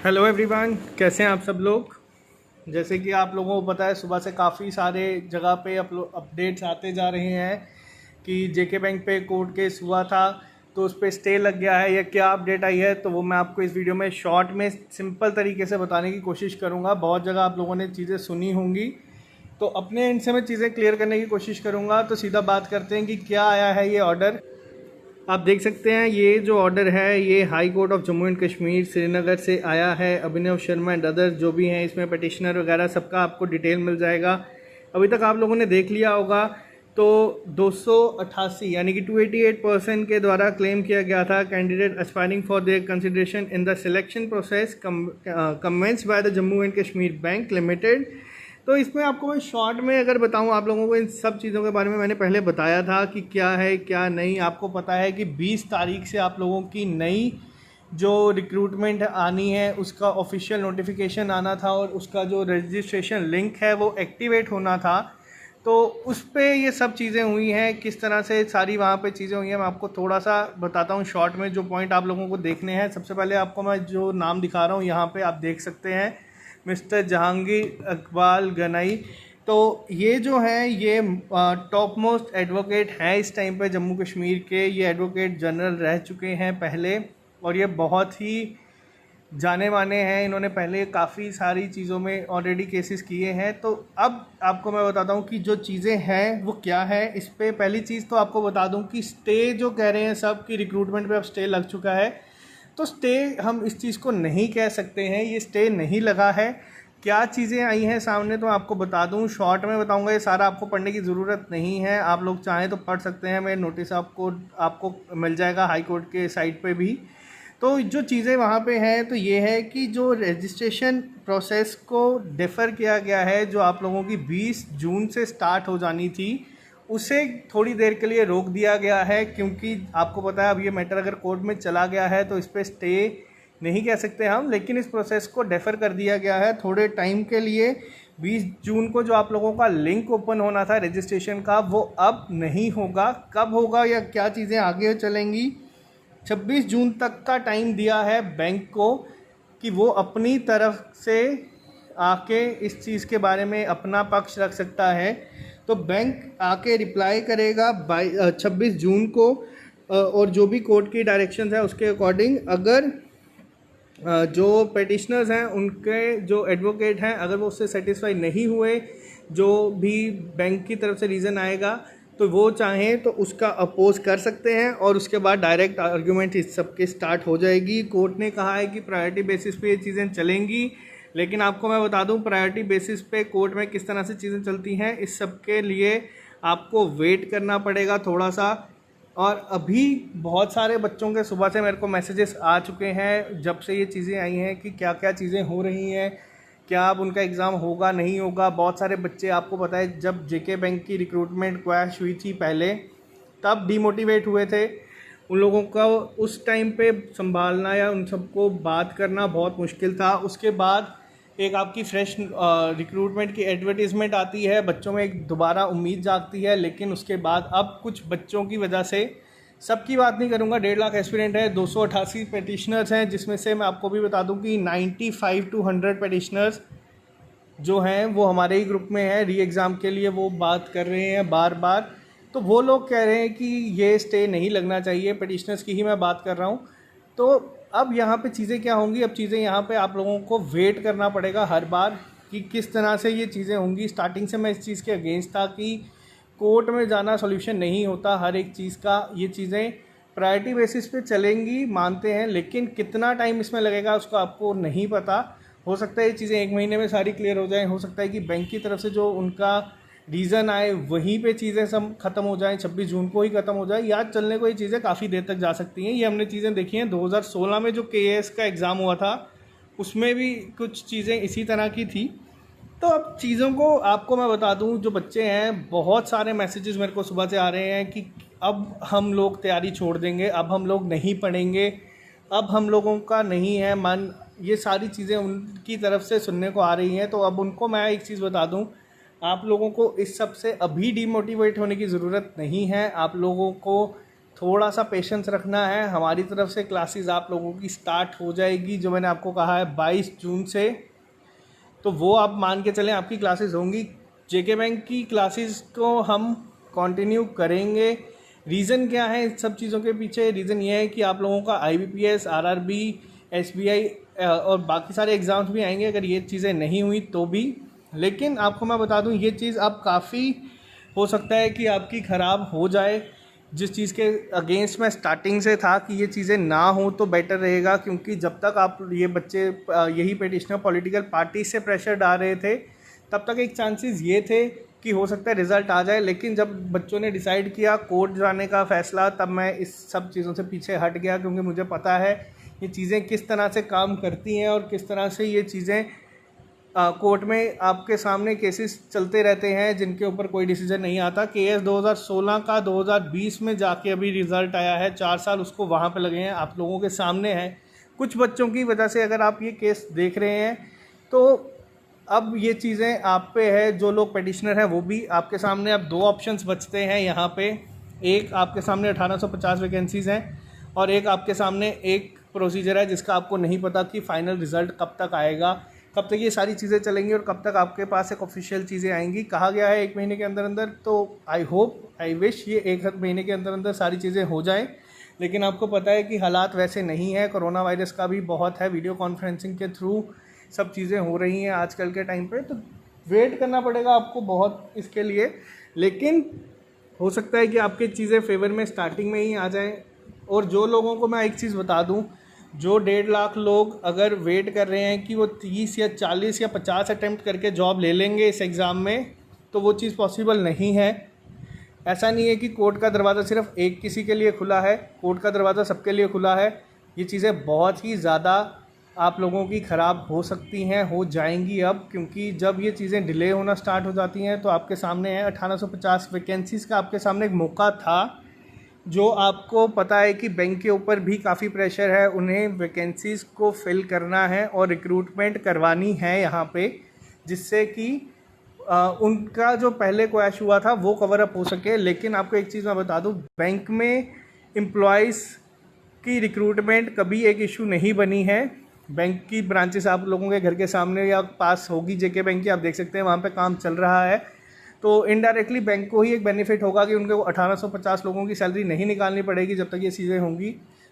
Hello everyone, कैसे हैं आप सब लोग। जैसे कि आप लोगों को पता है, सुबह से काफ़ी सारे जगह पे अपडेट्स आते जा रहे हैं कि जेके बैंक पे कोर्ट केस हुआ था तो उस पर स्टे लग गया है या क्या अपडेट आई है। तो वो मैं आपको इस वीडियो में शॉर्ट में सिंपल तरीके से बताने की कोशिश करूँगा। बहुत जगह आप लोगों ने चीज़ें सुनी होंगी, तो अपने एंड से मैं चीज़ें क्लियर करने की कोशिश करूँगा। तो सीधा बात करते हैं कि क्या आया है ये ऑर्डर। आप देख सकते हैं ये जो ऑर्डर है ये high court of Jammu and Kashmir Srinagar से आया है। अभिनव शर्मा एंड अदर जो भी हैं इसमें पटिशनर वगैरह सबका आपको डिटेल मिल जाएगा। अभी तक आप लोगों ने देख लिया होगा तो 288 यानी कि 288% के द्वारा क्लेम किया गया था candidate aspiring for their consideration in the selection process commenced by the Jammu and Kashmir bank limited. तो इसमें आपको मैं शॉर्ट में अगर बताऊं आप लोगों को, इन सब चीज़ों के बारे में मैंने पहले बताया था कि क्या है क्या नहीं। आपको पता है कि 20 तारीख से आप लोगों की नई जो रिक्रूटमेंट आनी है उसका ऑफिशियल नोटिफिकेशन आना था और उसका जो रजिस्ट्रेशन लिंक है वो एक्टिवेट होना था। तो उस पर ये सब चीज़ें हुई हैं, किस तरह से सारी वहाँ पे चीज़ें हुई हैं मैं आपको थोड़ा सा बताता हूँ शॉर्ट में। जो पॉइंट आप लोगों को देखने हैं, सबसे पहले आपको मैं जो नाम दिखा रहा हूँ यहाँ पे आप देख सकते हैं, मिस्टर जहांगीर इकबाल गनई। तो ये जो हैं ये टॉप मोस्ट एडवोकेट हैं इस टाइम पे जम्मू कश्मीर के। ये एडवोकेट जनरल रह चुके हैं पहले और ये बहुत ही जाने माने हैं। इन्होंने पहले काफ़ी सारी चीज़ों में ऑलरेडी केसेस किए हैं। तो अब आपको मैं बताता हूँ कि जो चीज़ें हैं वो क्या है। इस पर पहली चीज़ तो आपको बता दूँ कि स्टे जो कह रहे हैं सब कि रिक्रूटमेंट पे अब स्टे लग चुका है, तो स्टे हम इस चीज़ को नहीं कह सकते हैं। ये स्टे नहीं लगा है। क्या चीज़ें आई हैं सामने तो आपको बता दूं, शॉर्ट में बताऊंगा। ये सारा आपको पढ़ने की ज़रूरत नहीं है, आप लोग चाहें तो पढ़ सकते हैं। मैं नोटिस आपको मिल जाएगा हाई कोर्ट के साइट पे भी। तो जो चीज़ें वहाँ पे हैं तो ये है कि जो रजिस्ट्रेशन प्रोसेस को डिफ़र किया गया है, जो आप लोगों की 20 जून से स्टार्ट हो जानी थी, उसे थोड़ी देर के लिए रोक दिया गया है। क्योंकि आपको पता है अब ये मैटर अगर कोर्ट में चला गया है तो इस पर स्टे नहीं कह सकते हम, लेकिन इस प्रोसेस को डेफर कर दिया गया है थोड़े टाइम के लिए। 20 जून को जो आप लोगों का लिंक ओपन होना था रजिस्ट्रेशन का वो अब नहीं होगा। कब होगा या क्या चीज़ें आगे चलेंगी, 26 जून तक का टाइम दिया है बैंक को कि वो अपनी तरफ से आके इस चीज़ के बारे में अपना पक्ष रख सकता है। तो बैंक आके रिप्लाई करेगा 26 जून को और जो भी कोर्ट की डायरेक्शंस है उसके अकॉर्डिंग अगर जो पेटिशनर्स हैं उनके जो एडवोकेट हैं अगर वो उससे सेटिस्फाई नहीं हुए, जो भी बैंक की तरफ से रीज़न आएगा तो वो चाहें तो उसका अपोज कर सकते हैं और उसके बाद डायरेक्ट आर्ग्यूमेंट इस सब के स्टार्ट हो जाएगी। कोर्ट ने कहा है कि प्रायोरिटी बेसिस पे ये चीज़ें चलेंगी, लेकिन आपको मैं बता दूं प्रायोरिटी बेसिस पे कोर्ट में किस तरह से चीज़ें चलती हैं, इस सब के लिए आपको वेट करना पड़ेगा थोड़ा सा। और अभी बहुत सारे बच्चों के सुबह से मेरे को मैसेजेस आ चुके हैं जब से ये चीज़ें आई हैं कि क्या क्या चीज़ें हो रही हैं, क्या अब उनका एग्ज़ाम होगा नहीं होगा। बहुत सारे बच्चे, आपको पता है जब जेके बैंक की रिक्रूटमेंट क्रैश हुई थी पहले, तब डीमोटिवेट हुए थे। उन लोगों का उस टाइम पे संभालना या उन सबको बात करना बहुत मुश्किल था। उसके बाद एक आपकी फ्रेश रिक्रूटमेंट की एडवर्टीज़मेंट आती है, बच्चों में एक दोबारा उम्मीद जागती है। लेकिन उसके बाद अब कुछ बच्चों की वजह से, सबकी बात नहीं करूँगा, 1.5 लाख एस्पिरेंट है, 288 पेटिशनर्स हैं, जिसमें से मैं आपको भी बता दूं कि 95 to 100 पेटिशनर्स जो हैं वो हमारे ही ग्रुप में हैं। री एग्ज़ाम के लिए वो बात कर रहे हैं बार बार। तो वो लोग कह रहे हैं कि ये स्टे नहीं लगना चाहिए, पेटिशनर्स की ही मैं बात कर रहा हूँ। तो अब यहाँ पे चीज़ें क्या होंगी, अब चीज़ें यहाँ पे आप लोगों को वेट करना पड़ेगा हर बार कि किस तरह से ये चीज़ें होंगी। स्टार्टिंग से मैं इस चीज़ के अगेंस्ट था कि कोर्ट में जाना सॉल्यूशन नहीं होता हर एक चीज़ का। ये चीज़ें प्रायोरिटी बेसिस पे चलेंगी मानते हैं, लेकिन कितना टाइम इसमें लगेगा उसको आपको नहीं पता। हो सकता है ये चीज़ें 1 महीने में सारी क्लियर हो जाएं, हो सकता है कि बैंक की तरफ से जो उनका रीज़न आए वहीं पे चीज़ें सब खत्म हो जाएं, 26 जून को ही ख़त्म हो जाए। याद चलने को ये चीज़ें काफ़ी देर तक जा सकती हैं। ये हमने चीज़ें देखी हैं 2016 में जो केएएस का एग्ज़ाम हुआ था उसमें भी कुछ चीज़ें इसी तरह की थी। तो अब चीज़ों को आपको मैं बता दूं, जो बच्चे हैं बहुत सारे मैसेजेस मेरे को सुबह से आ रहे हैं कि अब हम लोग तैयारी छोड़ देंगे, अब हम लोग नहीं पढ़ेंगे, अब हम लोगों का नहीं है मन। ये सारी चीज़ें उनकी तरफ से सुनने को आ रही हैं। तो अब उनको मैं एक चीज़ बता दूं, आप लोगों को इस सब से अभी डीमोटिवेट होने की ज़रूरत नहीं है। आप लोगों को थोड़ा सा पेशेंस रखना है। हमारी तरफ से क्लासेस आप लोगों की स्टार्ट हो जाएगी, जो मैंने आपको कहा है 22 जून से, तो वो आप मान के चलें आपकी क्लासेस होंगी। जेके बैंक की क्लासेस को हम कंटिन्यू करेंगे। रीज़न क्या है इन सब चीज़ों के पीछे? रीज़न ये है कि आप लोगों का IBPS, RRB, SBI और बाकी सारे एग्ज़ाम्स भी आएंगे अगर ये चीज़ें नहीं हुई तो भी। लेकिन आपको मैं बता दूं, ये चीज़ अब काफ़ी हो सकता है कि आपकी ख़राब हो जाए। जिस चीज़ के अगेंस्ट मैं स्टार्टिंग से था कि ये चीज़ें ना हो तो बेटर रहेगा, क्योंकि जब तक आप ये बच्चे यही पिटिशनर पॉलिटिकल पार्टी से प्रेशर डाल रहे थे, तब तक एक चांसेस ये थे कि हो सकता है रिज़ल्ट आ जाए। लेकिन जब बच्चों ने डिसाइड किया कोर्ट जाने का फ़ैसला, तब मैं इस सब चीज़ों से पीछे हट गया, क्योंकि मुझे पता है ये चीज़ें किस तरह से काम करती हैं और किस तरह से ये चीज़ें कोर्ट में आपके सामने केसेस चलते रहते हैं जिनके ऊपर कोई डिसीजन नहीं आता। केस 2016 का 2020 में जाके अभी रिज़ल्ट आया है, 4 साल उसको वहाँ पे लगे हैं, आप लोगों के सामने है। कुछ बच्चों की वजह से अगर आप ये केस देख रहे हैं तो अब ये चीज़ें आप पे है। जो लोग पिटिशनर हैं वो भी आपके सामने अब 2 ऑप्शंस बचते हैं यहाँ पे। एक आपके सामने 1850 वैकेंसीज़ हैं और एक आपके सामने एक प्रोसीजर है जिसका आपको नहीं पता कि फ़ाइनल रिज़ल्ट कब तक आएगा, कब तक ये सारी चीज़ें चलेंगी और कब तक आपके पास एक ऑफिशियल चीज़ें आएंगी। कहा गया है 1 महीने के अंदर अंदर, तो आई होप, आई विश ये 1 महीने के अंदर अंदर सारी चीज़ें हो जाएं। लेकिन आपको पता है कि हालात वैसे नहीं है, कोरोना वायरस का भी बहुत है, वीडियो कॉन्फ्रेंसिंग के थ्रू सब चीज़ें हो रही हैं आजकल के टाइम पे, तो वेट करना पड़ेगा आपको बहुत इसके लिए। लेकिन हो सकता है कि आपकी चीज़ें फेवर में स्टार्टिंग में ही आ जाएं। और जो लोगों को मैं एक चीज़ बता दूं, जो 1.5 लाख लोग अगर वेट कर रहे हैं कि वो 30 या 40 या 50 अटेम्प्ट करके जॉब ले लेंगे इस एग्ज़ाम में, तो वो चीज़ पॉसिबल नहीं है। ऐसा नहीं है कि कोर्ट का दरवाज़ा सिर्फ एक किसी के लिए खुला है, कोर्ट का दरवाज़ा सबके लिए खुला है। ये चीज़ें बहुत ही ज़्यादा आप लोगों की ख़राब हो सकती हैं, हो जाएंगी अब, क्योंकि जब ये चीज़ें डिले होना स्टार्ट हो जाती हैं तो आपके सामने है 1850 वैकेंसीज़ का आपके सामने एक मौका था। जो आपको पता है कि बैंक के ऊपर भी काफ़ी प्रेशर है, उन्हें वैकेंसीज़ को फिल करना है और रिक्रूटमेंट करवानी है यहाँ पे, जिससे कि उनका जो पहले क्वैश हुआ था वो कवर अप हो सके। लेकिन आपको एक चीज़ मैं बता दूँ, बैंक में एम्प्लॉयज़ की रिक्रूटमेंट कभी एक इशू नहीं बनी है। बैंक की ब्रांचेस आप लोगों के घर के सामने या पास होगी जेके बैंक की, आप देख सकते हैं वहाँ पे काम चल रहा है। तो इनडायरेक्टली बैंक को ही एक बेनिफिट होगा कि उनको 1850 लोगों की सैलरी नहीं निकालनी पड़ेगी जब तक ये चीज़ें होंगी।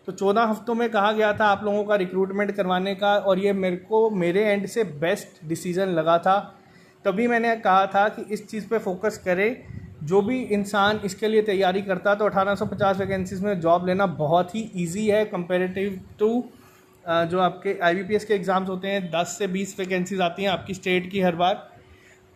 तो 14 हफ्तों में कहा गया था आप लोगों का रिक्रूटमेंट करवाने का, और ये मेरे एंड से बेस्ट डिसीज़न लगा था। तभी मैंने कहा था कि इस चीज़ पे फोकस करें। जो भी इंसान इसके लिए तैयारी करता, तो 1850 वैकेंसीज़ में जॉब लेना बहुत ही ईजी है कंपेरेटिव टू जो आपके IBPS के एग्ज़ाम्स होते हैं। 10 से 20 वैकेंसीज आती हैं आपकी स्टेट की हर बार,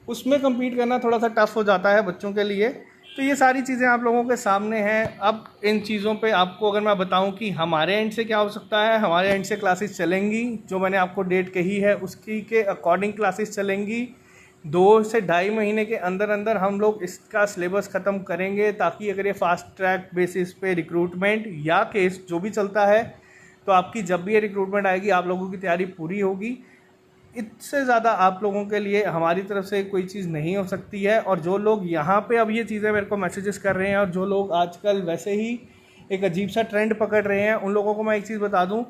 उसमें कम्पीट करना थोड़ा सा टफ हो जाता है बच्चों के लिए। तो ये सारी चीज़ें आप लोगों के सामने हैं। अब इन चीज़ों पे आपको अगर मैं बताऊं कि हमारे एंड से क्या हो सकता है, हमारे एंड से क्लासेस चलेंगी, जो मैंने आपको डेट कही है उसकी के अकॉर्डिंग क्लासेस चलेंगी। 2 से ढाई महीने के अंदर अंदर हम लोग इसका सिलेबस ख़त्म करेंगे, ताकि अगर ये फास्ट ट्रैक बेसिस पे रिक्रूटमेंट या केस जो भी चलता है, तो आपकी जब भी ये रिक्रूटमेंट आएगी आप लोगों की तैयारी पूरी होगी। इससे ज़्यादा आप लोगों के लिए हमारी तरफ से कोई चीज़ नहीं हो सकती है। और जो लोग यहाँ पे अब ये चीज़ें मेरे को मैसेजेस कर रहे हैं, और जो लोग आजकल वैसे ही एक अजीब सा ट्रेंड पकड़ रहे हैं, उन लोगों को मैं एक चीज़ बता दूँ,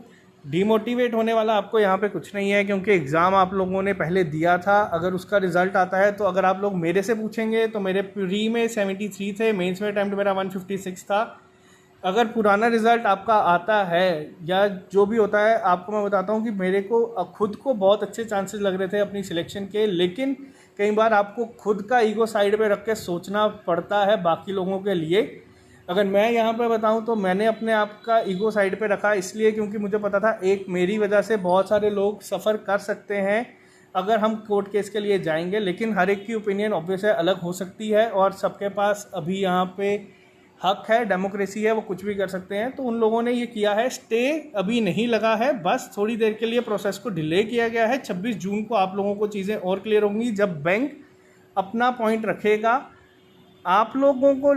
डीमोटिवेट होने वाला आपको यहाँ पे कुछ नहीं है, क्योंकि एग्ज़ाम आप लोगों ने पहले दिया था। अगर उसका रिज़ल्ट आता है, तो अगर आप लोग मेरे से पूछेंगे तो मेरे प्री में 73 थे, मेंस में अटैम्प्ट मेरा 156 था। अगर पुराना रिज़ल्ट आपका आता है या जो भी होता है, आपको मैं बताता हूँ कि मेरे को खुद को बहुत अच्छे चांसेस लग रहे थे अपनी सिलेक्शन के। लेकिन कई बार आपको खुद का ईगो साइड पे रख के सोचना पड़ता है बाकी लोगों के लिए। अगर मैं यहाँ पे बताऊँ तो मैंने अपने आप का ईगो साइड पे रखा, इसलिए क्योंकि मुझे पता था एक मेरी वजह से बहुत सारे लोग सफ़र कर सकते हैं अगर हम कोर्ट केस के लिए जाएंगे। लेकिन हर एक की ओपिनियन ऑब्वियस है, अलग हो सकती है, और सबके पास अभी यहाँ पे हक है, डेमोक्रेसी है, वो कुछ भी कर सकते हैं। तो उन लोगों ने ये किया है, स्टे अभी नहीं लगा है, बस थोड़ी देर के लिए प्रोसेस को डिले किया गया है। 26 जून को आप लोगों को चीज़ें और क्लियर होंगी जब बैंक अपना पॉइंट रखेगा। आप लोगों को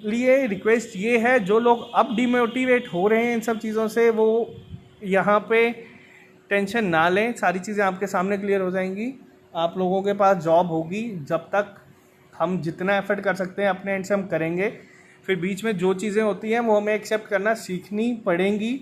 लिए रिक्वेस्ट ये है, जो लोग अब डिमोटिवेट हो रहे हैं इन सब चीज़ों से, वो यहाँ पे टेंशन ना लें, सारी चीज़ें आपके सामने क्लियर हो जाएंगी। आप लोगों के पास जॉब होगी, जब तक हम जितना एफर्ट कर सकते हैं अपने एंड से हम करेंगे। फिर बीच में जो चीज़ें होती हैं वो हमें एक्सेप्ट करना सीखनी पड़ेंगी।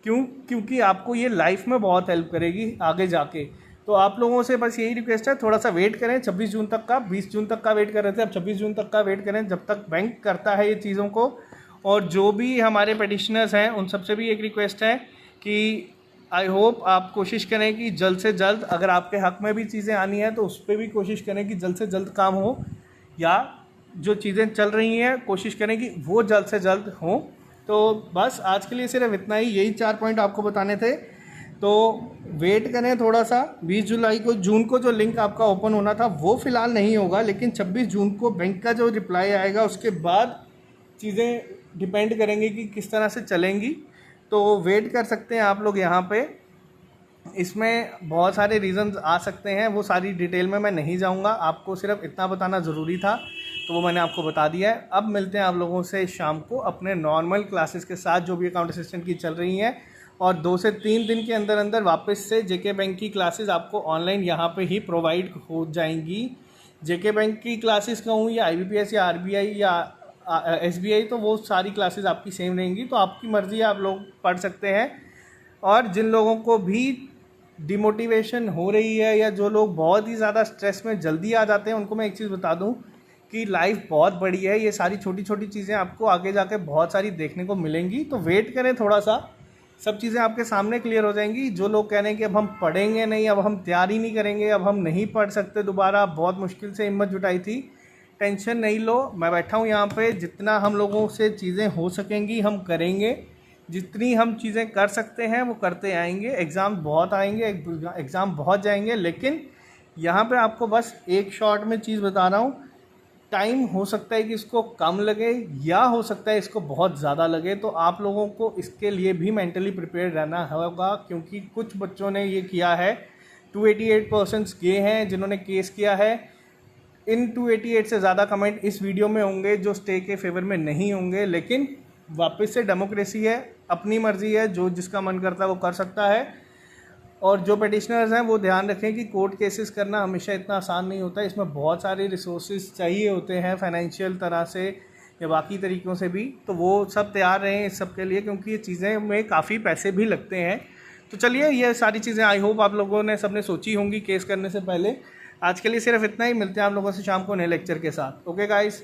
क्योंकि आपको ये लाइफ में बहुत हेल्प करेगी आगे जाके। तो आप लोगों से बस यही रिक्वेस्ट है, थोड़ा सा वेट करें 26 जून तक का। 20 जून तक का वेट कर रहे थे, अब 26 जून तक का वेट करें जब तक बैंक करता है ये चीज़ों को। और जो भी हमारे पेटिशनर्स हैं उन सबसे भी एक रिक्वेस्ट है कि आई होप आप कोशिश करें कि जल्द से जल्द, अगर आपके हक में भी चीज़ें आनी है तो उस पर भी कोशिश करें कि जल्द से जल्द काम हो, या जो चीज़ें चल रही हैं कोशिश करें कि वो जल्द से जल्द हों। तो बस आज के लिए सिर्फ इतना ही, यही 4 पॉइंट आपको बताने थे। तो वेट करें थोड़ा सा। 20 जुलाई को जून को जो लिंक आपका ओपन होना था वो फ़िलहाल नहीं होगा, लेकिन 26 जून को बैंक का जो रिप्लाई आएगा उसके बाद चीज़ें डिपेंड करेंगी कि किस तरह से चलेंगी। तो वेट कर सकते हैं आप लोग यहाँ पे। इसमें बहुत सारे रीज़न्स आ सकते हैं, वो सारी डिटेल में मैं नहीं जाऊँगा, आपको सिर्फ इतना बताना ज़रूरी था तो वो मैंने आपको बता दिया है। अब मिलते हैं आप लोगों से शाम को अपने नॉर्मल क्लासेस के साथ जो भी अकाउंट असिस्टेंट की चल रही हैं, और 2 से 3 दिन के अंदर अंदर वापस से जेके बैंक की क्लासेस आपको ऑनलाइन यहाँ पे ही प्रोवाइड हो जाएंगी। जेके बैंक की क्लासेस कहूँ या IBPS या RBI या SBI, तो वो सारी क्लासेस आपकी सेम रहेंगी। तो आपकी मर्ज़ी है, आप लोग पढ़ सकते हैं। और जिन लोगों को भी डिमोटिवेशन हो रही है या जो लोग बहुत ही ज़्यादा स्ट्रेस में जल्दी आ जाते हैं, उनको मैं एक चीज़ बता दूं कि लाइफ बहुत बड़ी है, ये सारी छोटी छोटी चीज़ें आपको आगे जाके बहुत सारी देखने को मिलेंगी। तो वेट करें थोड़ा सा, सब चीज़ें आपके सामने क्लियर हो जाएंगी। जो लोग कह रहे हैं कि अब हम पढ़ेंगे नहीं, अब हम तैयारी नहीं करेंगे, अब हम नहीं पढ़ सकते दोबारा, बहुत मुश्किल से हिम्मत जुटाई थी, टेंशन नहीं लो, मैं बैठा हूँ यहाँ पे। जितना हम लोगों से चीज़ें हो सकेंगी हम करेंगे, जितनी हम चीज़ें कर सकते हैं वो करते आएंगे। एग्ज़ाम बहुत आएंगे, एग्ज़ाम बहुत जाएंगे, लेकिन यहाँ पे आपको बस एक शॉर्ट में चीज़ बता रहा हूँ, टाइम हो सकता है कि इसको कम लगे या हो सकता है इसको बहुत ज़्यादा लगे। तो आप लोगों को इसके लिए भी मेंटली प्रिपेयर रहना होगा, क्योंकि कुछ बच्चों ने ये किया है। 288% गए हैं जिन्होंने केस किया है। इन 288 से ज़्यादा कमेंट इस वीडियो में होंगे जो स्टे के फेवर में नहीं होंगे, लेकिन वापस से डेमोक्रेसी है, अपनी मर्ज़ी है, जो जिसका मन करता है वो कर सकता है। और जो पेटिशनर्स हैं वो ध्यान रखें कि कोर्ट केसेस करना हमेशा इतना आसान नहीं होता है, इसमें बहुत सारे रिसोर्सेज चाहिए होते हैं, फाइनेंशियल तरह से या बाकी तरीक़ों से भी। तो वो सब तैयार रहें इस सब के लिए, क्योंकि ये चीज़ें में काफ़ी पैसे भी लगते हैं। तो चलिए, ये सारी चीज़ें आई होप आप लोगों ने सबने सोची होंगी केस करने से पहले। आज के लिए सिर्फ इतना ही, मिलते हैं आप लोगों से शाम को नए लेक्चर के साथ। Okay guys.